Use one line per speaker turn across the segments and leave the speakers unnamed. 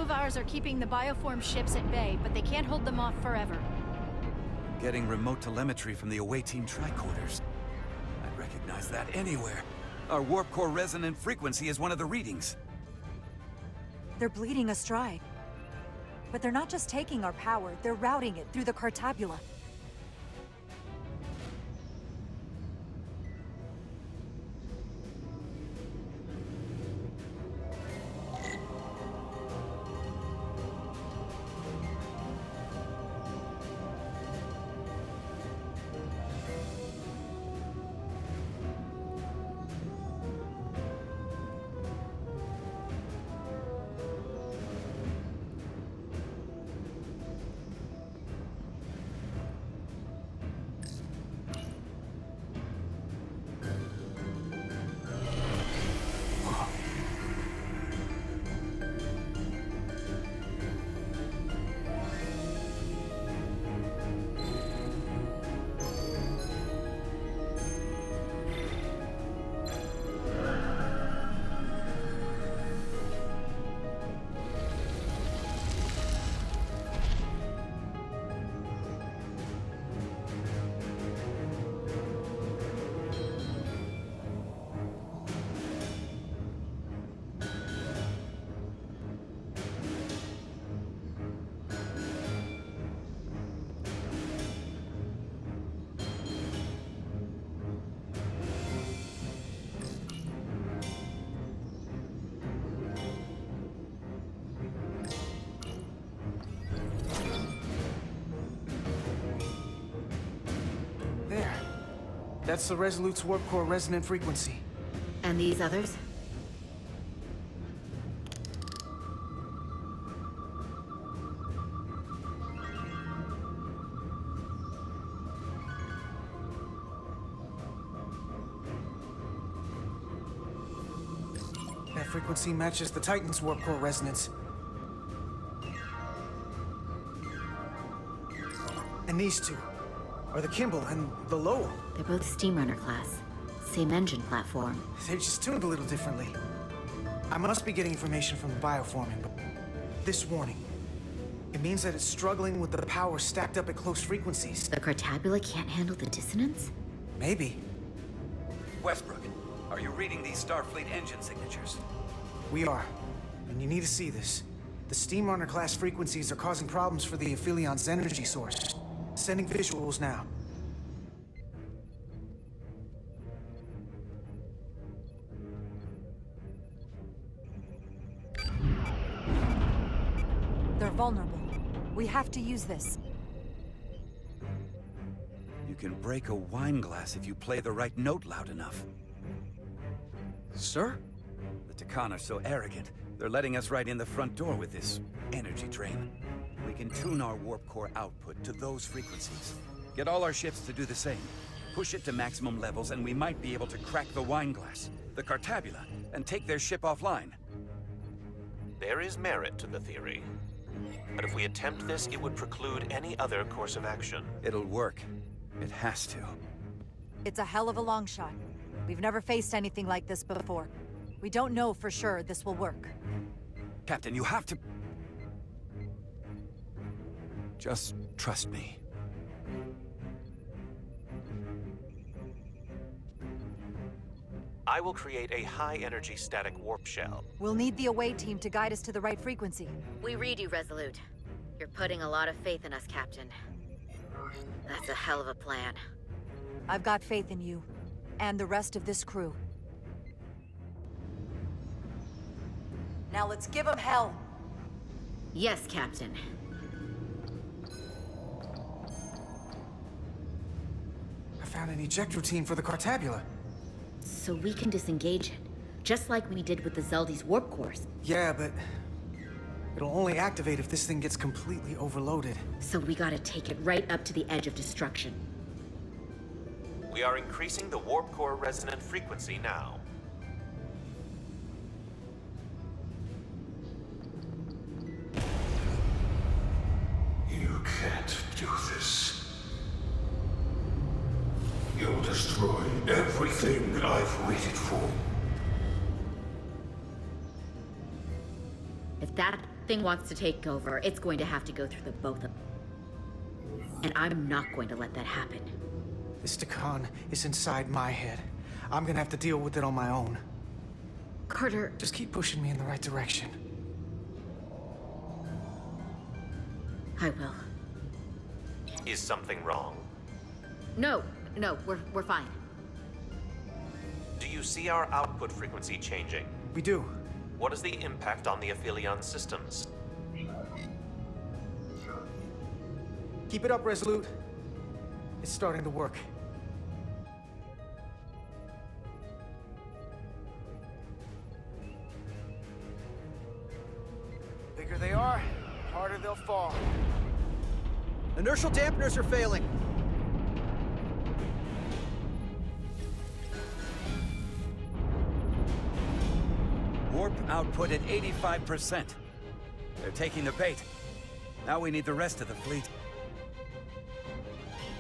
of ours are keeping the bioform ships at bay, but they can't hold them off forever.
Getting remote telemetry from the away team tricorders. I'd recognize that anywhere. Our warp core resonant frequency is one of the readings.
They're bleeding us dry. But they're not just taking our power, they're routing it through the Cartabula.
That's the Resolute's warp core resonant frequency.
And these others?
That frequency matches the Titan's warp core resonance. And these two are the Kimball and the Lowell.
They're both Steamrunner class. Same engine platform.
They're just tuned a little differently. I must be getting information from the bioforming, but this warning, it means that it's struggling with the power stacked up at close frequencies.
The Cartabula can't handle the dissonance?
Maybe.
Westbrook, are you reading these Starfleet engine signatures?
We are. And you need to see this. The Steamrunner class frequencies are causing problems for the Aphilion's energy source. Sending visuals now.
They're vulnerable. We have to use this.
You can break a wine glass if you play the right note loud enough. Sir? The Takan are so arrogant, they're letting us right in the front door with this energy drain. We can tune our warp core output to those frequencies. Get all our ships to do the same. Push it to maximum levels and we might be able to crack the wine glass, the Cartabula, and take their ship offline.
There is merit to the theory. But if we attempt this, it would preclude any other course of action.
It'll work. It has to.
It's a hell of a long shot. We've never faced anything like this before. We don't know for sure this will work.
Captain, you have to... Just trust me.
I will create a high-energy static warp shell.
We'll need the away team to guide us to the right frequency.
We read you, Resolute. You're putting a lot of faith in us, Captain. That's a hell of a plan.
I've got faith in you, and the rest of this crew. Now let's give them hell!
Yes, Captain.
I found an eject routine for the Cartabula.
So we can disengage it, just like we did with the Zeldy's warp cores.
Yeah, but it'll only activate if this thing gets completely overloaded.
So we gotta take it right up to the edge of destruction.
We are increasing the warp core resonant frequency now.
You can't do this. You'll destroy everything I've waited for.
If that thing wants to take over, it's going to have to go through the both of them. And I'm not going to let that happen.
This Takan is inside my head. I'm gonna have to deal with it on my own.
Carter,
Just keep pushing me in the right direction.
I will.
Is something wrong?
No, we're fine.
Do you see our output frequency changing?
We do.
What is the impact on the Aphelion systems?
Keep it up, Resolute. It's starting to work. Bigger they are, harder they'll fall.
Inertial dampeners are failing.
Warp output at 85%. They're taking the bait. Now we need the rest of the fleet.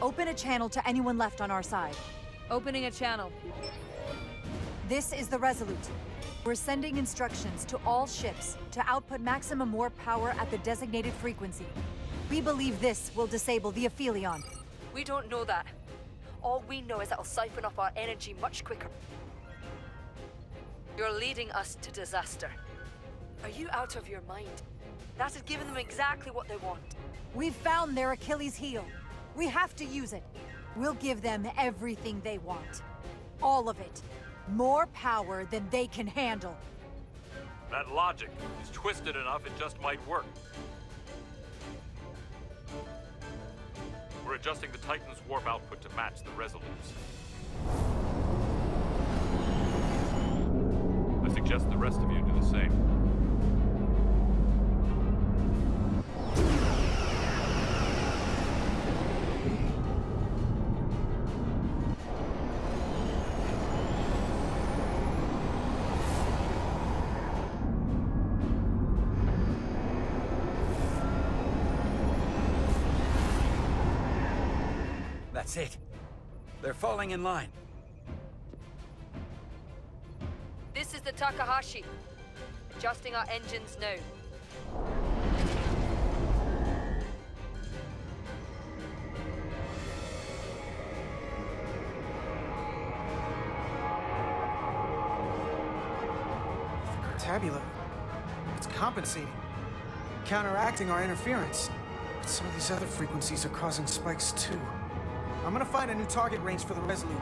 Open a channel to anyone left on our side.
Opening a channel.
This is the Resolute. We're sending instructions to all ships to output maximum warp power at the designated frequency. We believe this will disable the Aphelion.
We don't know that. All we know is it'll siphon up our energy much quicker. You're leading us to disaster. Are you out of your mind? That has given them exactly what they want.
We've found their Achilles heel. We have to use it. We'll give them everything they want. All of it. More power than they can handle.
That logic is twisted enough it just might work. We're adjusting the Titan's warp output to match the Resolute's. I suggest the rest of you do the same.
That's it. They're falling in line.
This is the Takahashi. Adjusting our engines now.
Tabula. It's compensating. Counteracting our interference. But some of these other frequencies are causing spikes too. I'm gonna find a new target range for the Resolute.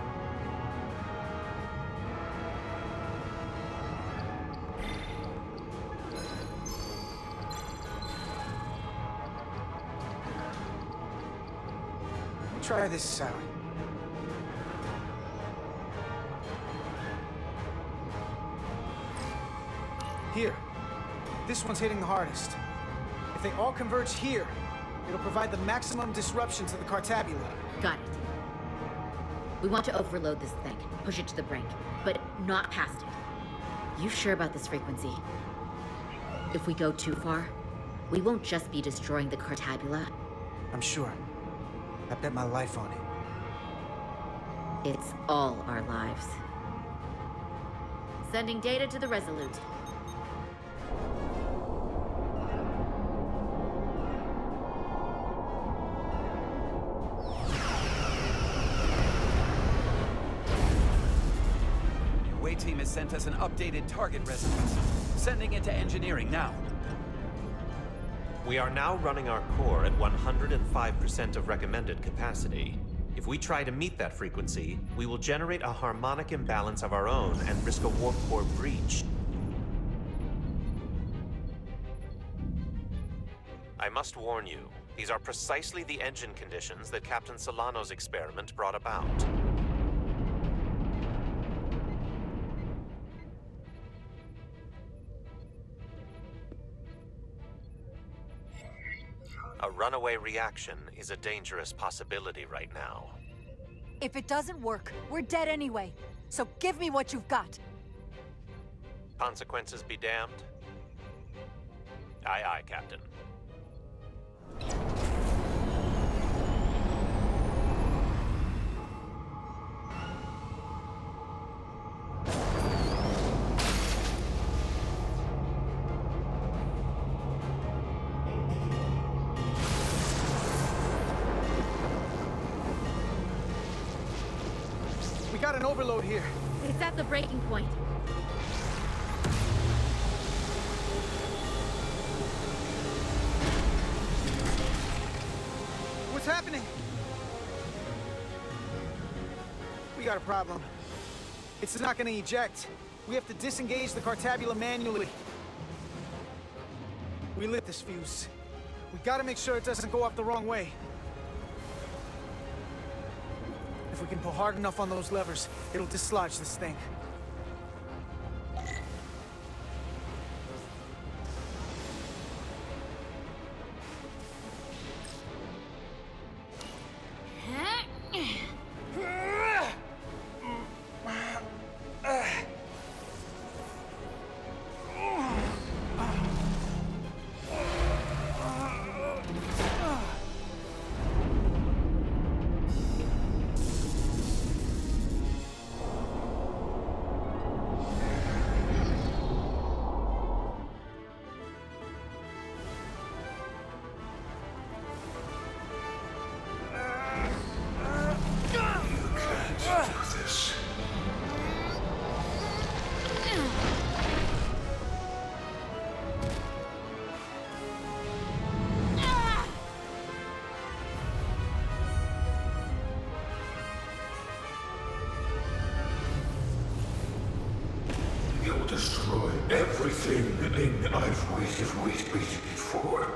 Try this out. Here. This one's hitting the hardest. If they all converge here, it'll provide the maximum disruption to the Cartabula.
Got it. We want to overload this thing, push it to the brink, but not past it. You sure about this frequency? If we go too far, we won't just be destroying the Cartabula.
I'm sure. I bet my life on it.
It's all our lives. Sending data to the Resolute.
Way team has sent us an updated target resonance. Sending it to engineering now.
We are now running our core at 105% of recommended capacity. If we try to meet that frequency, we will generate a harmonic imbalance of our own and risk a warp core breach. I must warn you, these are precisely the engine conditions that Captain Solano's experiment brought about. A runaway reaction is a dangerous possibility right now.
If it doesn't work, we're dead anyway. So give me what you've got.
Consequences be damned? Aye, aye, Captain.
an overload here.
It's at the breaking point.
What's happening? We got a problem. It's not gonna eject. We have to disengage the Cartabula manually. We lit this fuse. We gotta make sure it doesn't go off the wrong way. If we can pull hard enough on those levers, it'll dislodge this thing.
You'll destroy everything I've waited for.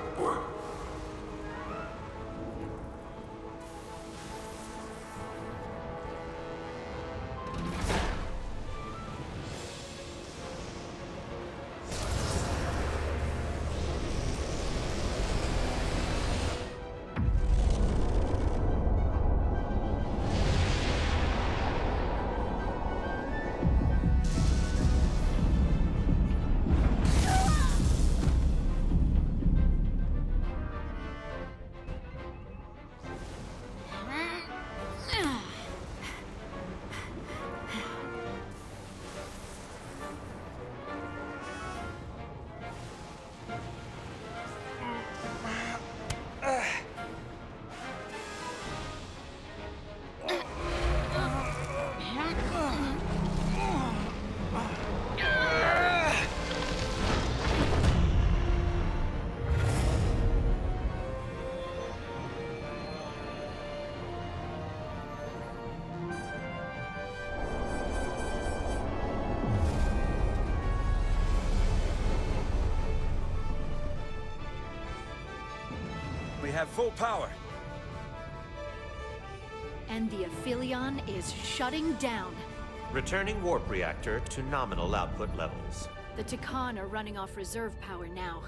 We have full power.
And the Aphelion is shutting down.
Returning warp reactor to nominal output levels.
The Takan are running off reserve power now.